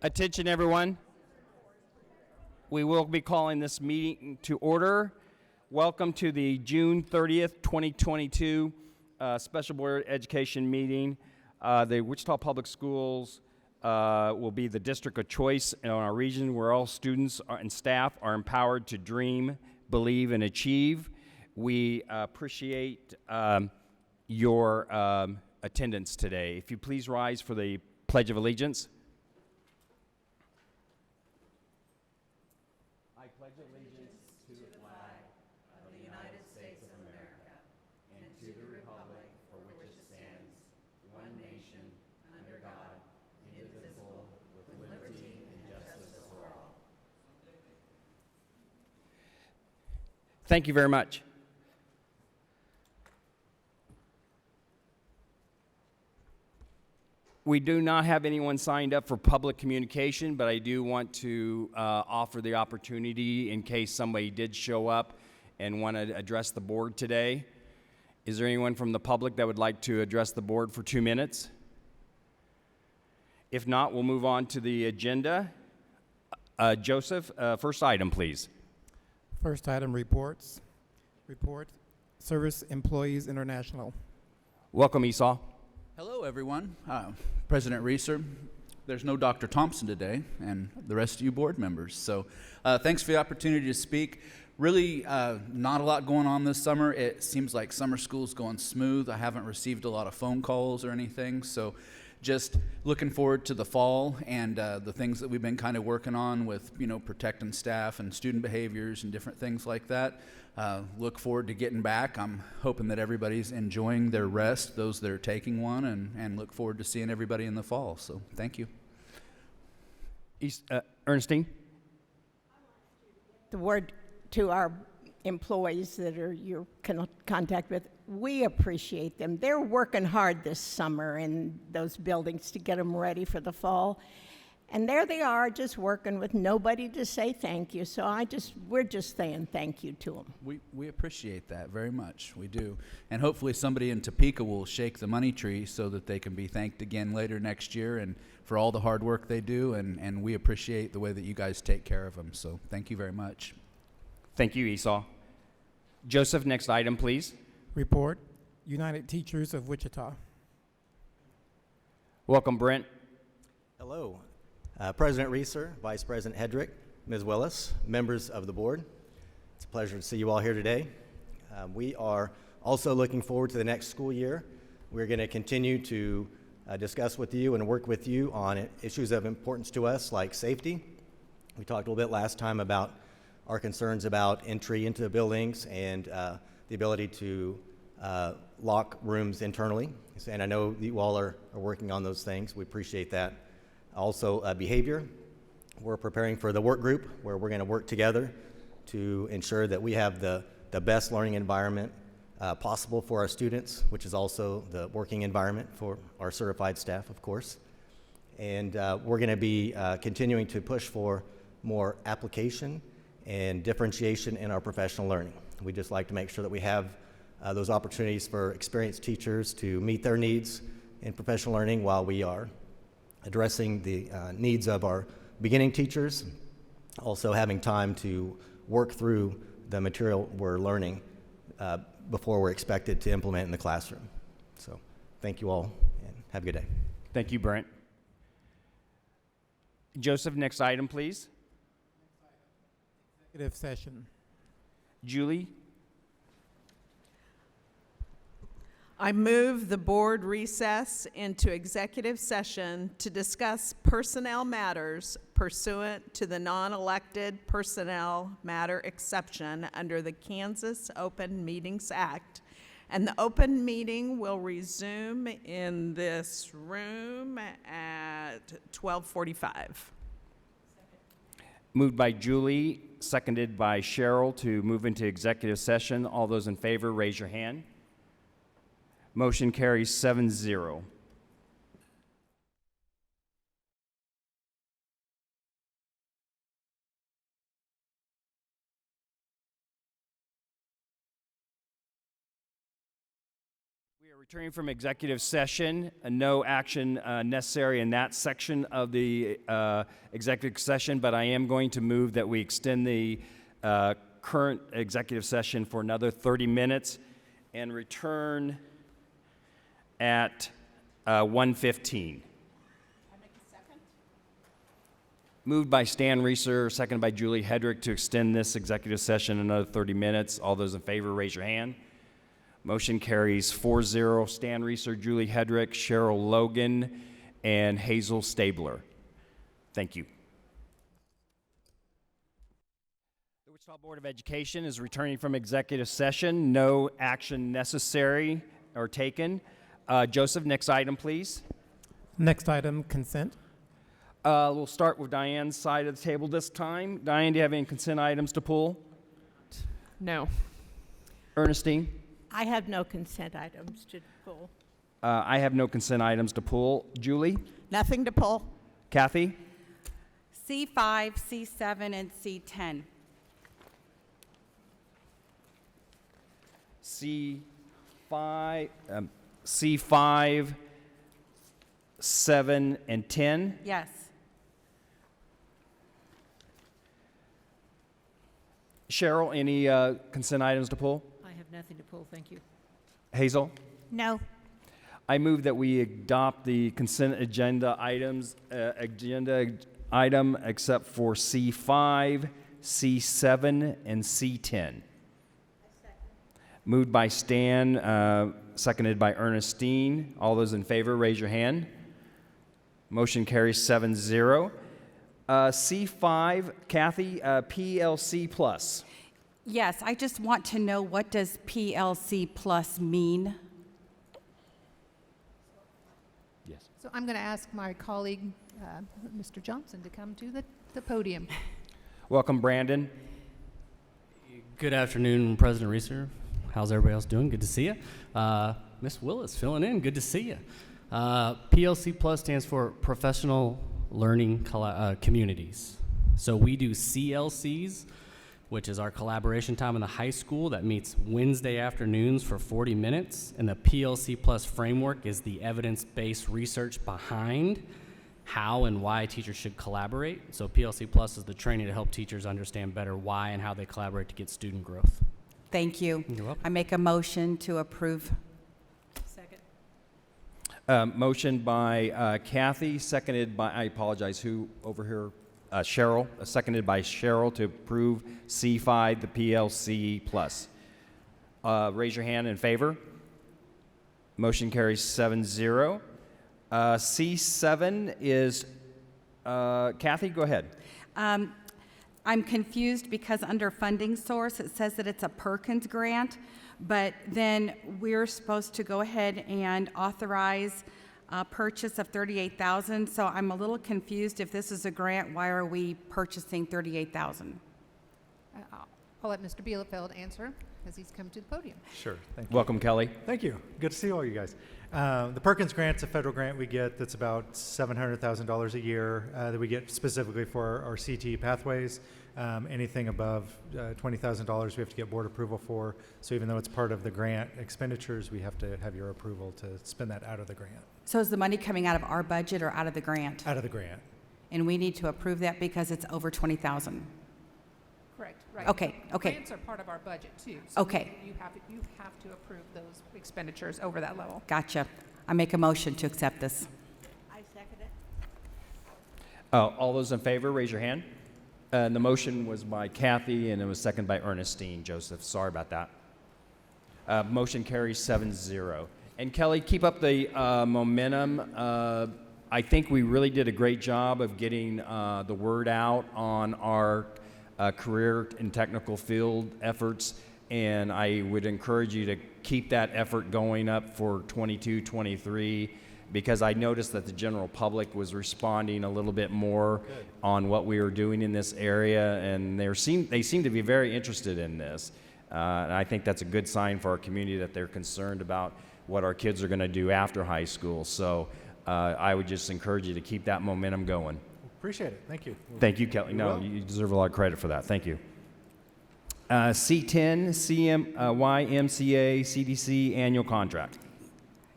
Attention, everyone. We will be calling this meeting to order. Welcome to the June 30th, 2022 Special Board Education meeting. The Wichita Public Schools will be the district of choice in our region where all students and staff are empowered to dream, believe, and achieve. We appreciate your attendance today. If you please rise for the Pledge of Allegiance. I pledge allegiance to the flag of the United States of America and to the republic for which it stands, one nation, under God, indivisible, with liberty and justice for all. Thank you very much. We do not have anyone signed up for public communication, but I do want to offer the opportunity in case somebody did show up and want to address the board today. Is there anyone from the public that would like to address the board for 2 minutes? If not, we'll move on to the agenda. Joseph, first item, please. First item, reports. Report, Service Employees International. Welcome, Esau. Hello, everyone. President Reeser. There's no Dr. Thompson today, and the rest of you board members. So thanks for the opportunity to speak. Really not a lot going on this summer. It seems like summer school's going smooth. I haven't received a lot of phone calls or anything. So just looking forward to the fall and the things that we've been kind of working on with, protecting staff and student behaviors and different things like that. Look forward to getting back. I'm hoping that everybody's enjoying their rest, those that are taking one, and look forward to seeing everybody in the fall. So thank you. Ernestine? The word to our employees that are your contact with, we appreciate them. They're working hard this summer in those buildings to get them ready for the fall. And there they are, just working with nobody to say thank you. So we're just saying thank you to them. We appreciate that very much. We do. And hopefully somebody in Topeka will shake the money tree so that they can be thanked again later next year and for all the hard work they do. And we appreciate the way that you guys take care of them. So thank you very much. Thank you, Esau. Joseph, next item, please. Report, United Teachers of Wichita. Welcome, Brent. Hello. President Reeser, Vice President Hedrick, Ms. Willis, members of the board. It's a pleasure to see you all here today. We are also looking forward to the next school year. We're going to continue to discuss with you and work with you on issues of importance to us like safety. We talked a little bit last time about our concerns about entry into the buildings and the ability to lock rooms internally. And I know you all are working on those things. We appreciate that. Also, behavior. We're preparing for the work group where we're going to work together to ensure that we have the best learning environment possible for our students, which is also the working environment for our certified staff, of course. And we're going to be continuing to push for more application and differentiation in our professional learning. We just like to make sure that we have those opportunities for experienced teachers to meet their needs in professional learning while we are addressing the needs of our beginning teachers, also having time to work through the material we're learning before we're expected to implement in the classroom. So thank you all, and have a good day. Thank you, Brent. Joseph, next item, please. Executive session. Julie? I move the board recess into executive session to discuss personnel matters pursuant to the non-elected personnel matter exception under the Kansas Open Meetings Act. And the open meeting will resume in this room at 12:45. Moved by Julie, seconded by Cheryl to move into executive session. All those in favor, raise your hand. Motion carries 7-0. We are Returning from executive session, no action necessary in that section of the executive session, but I am going to move that we extend the current executive session for another 30 minutes and return at 1:15. Moved by Stan Reeser, seconded by Julie Hedrick to extend this executive session another 30 minutes. All those in favor, raise your hand. Motion carries 4-0. Stan Reeser, Julie Hedrick, Cheryl Logan, and Hazel Stabler. Thank you. The Wichita Board of Education is returning from executive session. No action necessary or taken. Joseph, next item, please. Next item, consent. We'll start with Diane's side of the table this time. Diane, do you have any consent items to pull? No. Ernestine? I have no consent items to pull. I have no consent items to pull. Julie? Nothing to pull. Kathy? C5, C7, and C10. C5, 7, and 10. Yes. Cheryl, any consent items to pull? I have nothing to pull, thank you. Hazel? No. I move that we adopt the consent agenda item except for C5, C7, and C10. Moved by Stan, seconded by Ernestine. All those in favor, raise your hand. Motion carries 7-0. C5, Kathy, PLC plus. Yes, I just want to know, what does PLC plus mean? Yes. So I'm going to ask my colleague, Mr. Johnson, to come to the podium. Welcome, Brandon. Good afternoon, President Reeser. How's everybody else doing? Good to see you. Miss Willis, filling in. Good to see you. PLC Plus stands for Professional Learning Communities. So we do CLCs, which is our collaboration time in the high school that meets Wednesday afternoons for 40 minutes. And the PLC Plus framework is the evidence-based research behind how and why teachers should collaborate. So PLC Plus is the training to help teachers understand better why and how they collaborate to get student growth. Thank you. You're welcome. I make a motion to approve. Second. Motion by Kathy, seconded by, I apologize, who over here? Cheryl, seconded by Cheryl to approve C5, the PLC plus. Raise your hand in favor. Motion carries 7-0. C7 is, Kathy, go ahead. I'm confused because under funding source, it says that it's a Perkins grant, but then we're supposed to go ahead and authorize a purchase of $38,000. So I'm a little confused. If this is a grant, why are we purchasing $38,000? I'll let Mr. Bielefeld answer as he's come to the podium. Sure, thank you. Welcome, Kelly. Thank you. Good to see all you guys. The Perkins Grant's a federal grant we get that's about $700,000 a year that we get specifically for our CTE pathways. Anything above $20,000 we have to get board approval for. So even though it's part of the grant expenditures, we have to have your approval to spend that out of the grant. So is the money coming out of our budget or out of the grant? Out of the grant. And we need to approve that because it's over 20,000. Correct, right. Okay, okay. Grants are part of our budget, too. So Okay. You have to approve those expenditures over that level. Gotcha. I make a motion to accept this. I second it. All those in favor, raise your hand. And the motion was by Kathy, and it was seconded by Ernestine. Joseph, sorry about that. Motion carries 7-0. And Kelly, keep up the momentum. I think we really did a great job of getting the word out on our career and technical field efforts, and I would encourage you to keep that effort going up for 22, 23, because I noticed that the general public was responding a little bit more on what we were doing in this area, and they seem to be very interested in this. And I think that's a good sign for our community that they're concerned about what our kids are going to do after high school. So I would just encourage you to keep that momentum going. Appreciate it. Thank you. Thank you, Kelly. No, you deserve a lot of credit for that. Thank you. C10, YMCA, CDC annual contract.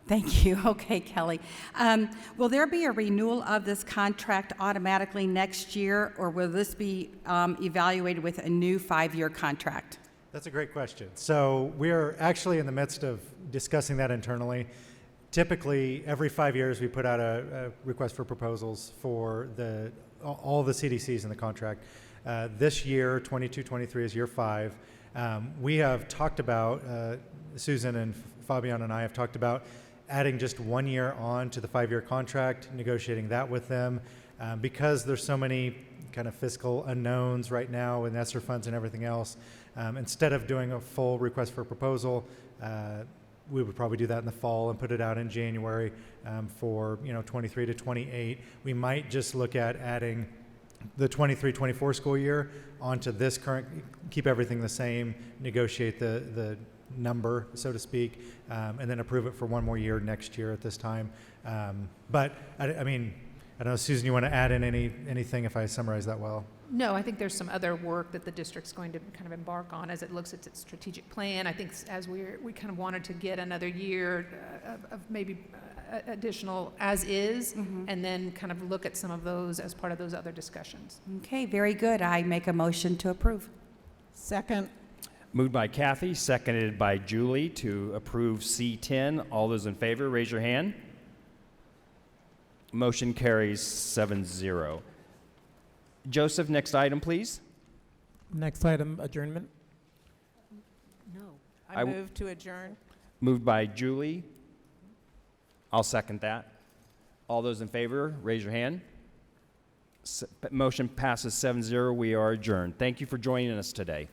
Thank you. Okay, Kelly. Will there be a renewal of this contract automatically next year, or will this be evaluated with a new 5-year contract? That's a great question. So we are actually in the midst of discussing that internally. Typically, every 5 years, we put out a request for proposals for all the CDCs in the contract. This year, 22-23 is year 5. We have talked about, Susan and Fabian and I have talked about adding just 1 year on to the 5-year contract, negotiating that with them. Because there's so many kind of fiscal unknowns right now with ESSER funds and everything else, instead of doing a full request for proposal, we would probably do that in the fall and put it out in January for 23 to 28. We might just look at adding the 23-24 school year onto this current, keep everything the same, negotiate the number, so to speak, and then approve it for 1 more year next year at this time. But I mean, I don't know, Susan, you want to add in anything if I summarize that well? No, I think there's some other work that the district's going to kind of embark on as it looks at its strategic plan. I think as we kind of wanted to get another year of maybe additional as is, and then kind of look at some of those as part of those other discussions. Okay, very good. I make a motion to approve. Second. Moved by Kathy, seconded by Julie to approve C10. All those in favor, raise your hand. Motion carries 7-0. Joseph, next item, please. Next item, adjournment. I move to adjourn. Moved by Julie. I'll second that. All those in favor, raise your hand. Motion passes 7-0. We are adjourned. Thank you for joining us today.